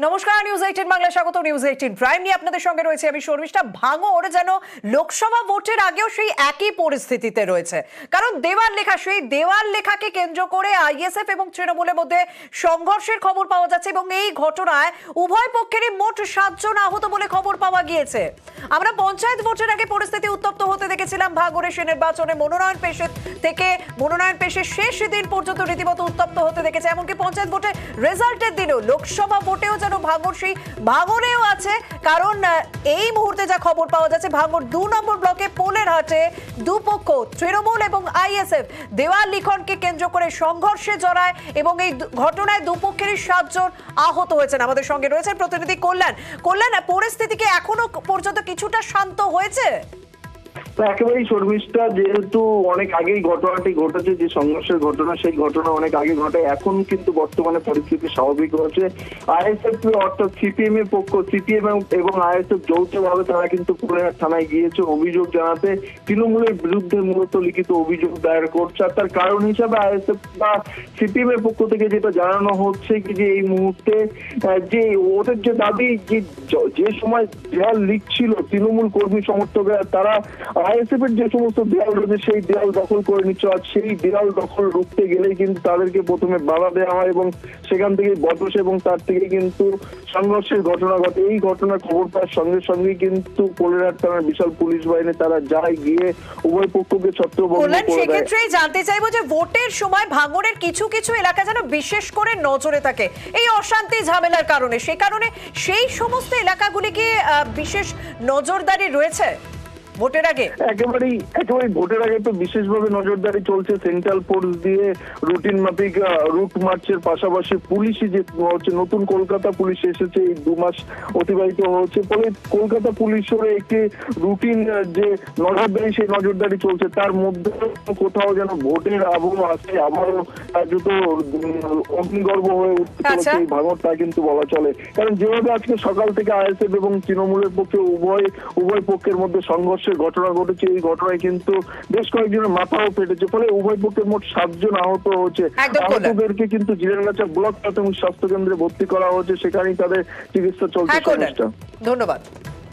নমস্কার, নিউজ 18 বাংলা স্বাগত। News 18 prime নিয়ে আপনাদের সঙ্গে রয়েছে আমি শর্মিষ্ঠা। ভাঙড় যেন লোকসভা ভোটের আগেও সেই একই পরিস্থিতিতে রয়েছে, কারণ দেওয়াল লেখা, সেই দেওয়াল লেখাকে কেন্দ্র করে আইএসএফ এবং তৃণমূলের মধ্যে সংঘর্ষের খবর পাওয়া যাচ্ছে এবং এই ঘটনায় উভয় পক্ষেরই মোট 7 জন আহত বলে খবর পাওয়া গিয়েছে। আমরা পঞ্চায়েত ভোটের আগে পরিস্থিতি উত্তপ্ত হতে দেখেছিলাম ভাঙড়ে। সে নির্বাচনে মনোনয়ন পেশের শেষ দিন পর্যন্ত রীতিমতো উত্তপ্ত হতে দেখেছে, এমনকি পঞ্চায়েত ভোটের রেজাল্টের দিনেও, লোকসভা ভোটেও যেন ভাঙড় সেই ভাঙড়েও আছে। কারণ এই মুহূর্তে যা খবর পাওয়া যাচ্ছে, ভাঙড় 2 নম্বর ব্লকে পোলের হাটে দুপক্ষ তৃণমূল এবং আইএসএফ দেওয়াল লিখনকে কেন্দ্র করে সংঘর্ষে জড়ায় এবং এই ঘটনায় দুপক্ষেরই 7 জন আহত হয়েছেন। আমাদের সঙ্গে রয়েছেন প্রতিনিধি কল্যাণ। পরিস্থিতি কি এখনো পর্যন্ত কিছুটা শান্ত হয়েছে? একেবারেই শর্মিষ্ঠা, যেহেতু অনেক আগেই ঘটনাটি ঘটেছে, যে সংঘর্ষের ঘটনা, সেই ঘটনা অনেক আগে ঘটে। এখন কিন্তু বর্তমানে পরিস্থিতি স্বাভাবিক হচ্ছে। আইএসএফ অর্থাৎ সিপিএম এর পক্ষ, সিপিএম এবং আইএসএফ যৌথভাবে তারা কিন্তু পুরুলিয়া থানায় গিয়েছে অভিযোগ জানাতে। তৃণমূলের বিরুদ্ধে মূলত লিখিত অভিযোগ দায়ের করছে। আর তার কারণ হিসাবে আইএসএফ বা সিপিএম এর পক্ষ থেকে যেটা জানানো হচ্ছে কি, যে এই মুহূর্তে যে ওদের যে দাবি, যে সময় দেয়াল লিখছিল তৃণমূল কর্মী সমর্থকরা, তারা আইএসএফ এর যে সমস্ত দেয়াল রয়েছে সেই দেয়াল দখল করে নিচ্ছে। আর সেই দেয়াল দখল রুখতে গেলেই কিন্তু তাদেরকে প্রথমে বাধা দেওয়া হয় এবং সেখান থেকে বদস এবং তার থেকে কিন্তু সংঘর্ষের ঘটনা ঘটে। এই ঘটনার খবর পাওয়ার সঙ্গে সঙ্গে কিন্তু কোলেরহাট থানার বিশাল পুলিশ বাহিনী তারা যায়, গিয়ে উভয় পক্ষকে ছত্রভঙ্গ করে দেয়। সেক্ষেত্রে জানতে চাইবো যে ভোটের সময় ভাঙড়ের কিছু কিছু এলাকা যেন বিশেষ করে নজরে থাকে এই অশান্তি ঝামেলার কারণে, সে কারণে সেই সমস্ত এলাকাগুলি কি বিশেষ নজরদারি রয়েছে ভোটের আগে? একেবারেই ভোটের আগে তো বিশেষভাবে নজরদারি চলছে। সেন্ট্রাল ফোর্স দিয়ে রুটিন মাফিক রুট মার্চের পাশাপাশি পুলিশই যে হচ্ছে, নতুন কলকাতা পুলিশ এসেছে, এই 2 মাস অতিবাহিত হচ্ছে, ফলে কলকাতা পুলিশের একটি রুটিন যে নজরদারি, সেই নজরদারি চলছে। তার মধ্যে কোথাও যেন ভোটের আবহ আছে, আবারও দ্রুত অগ্নিগর্ভ হয়ে উঠতে চলেছে এই ভাঙড়, তা কিন্তু বলা চলে। কারণ যেভাবে আজকে সকাল থেকে আইএসএফ এবং তৃণমূলের পক্ষে উভয় পক্ষের মধ্যে সংঘর্ষ ঘটনা ঘটেছে, এই ঘটনায় কিন্তু বেশ কয়েকজনের মাথাও ফেটেছে, ফলে উভয় পক্ষের মোট 7 জন আহত হয়েছে। আহতদেরকে কিন্তু জিরানগাছা ব্লক প্রাথমিক স্বাস্থ্য কেন্দ্রে ভর্তি করা হয়েছে, সেখানেই তাদের চিকিৎসা চলছে। ধন্যবাদ।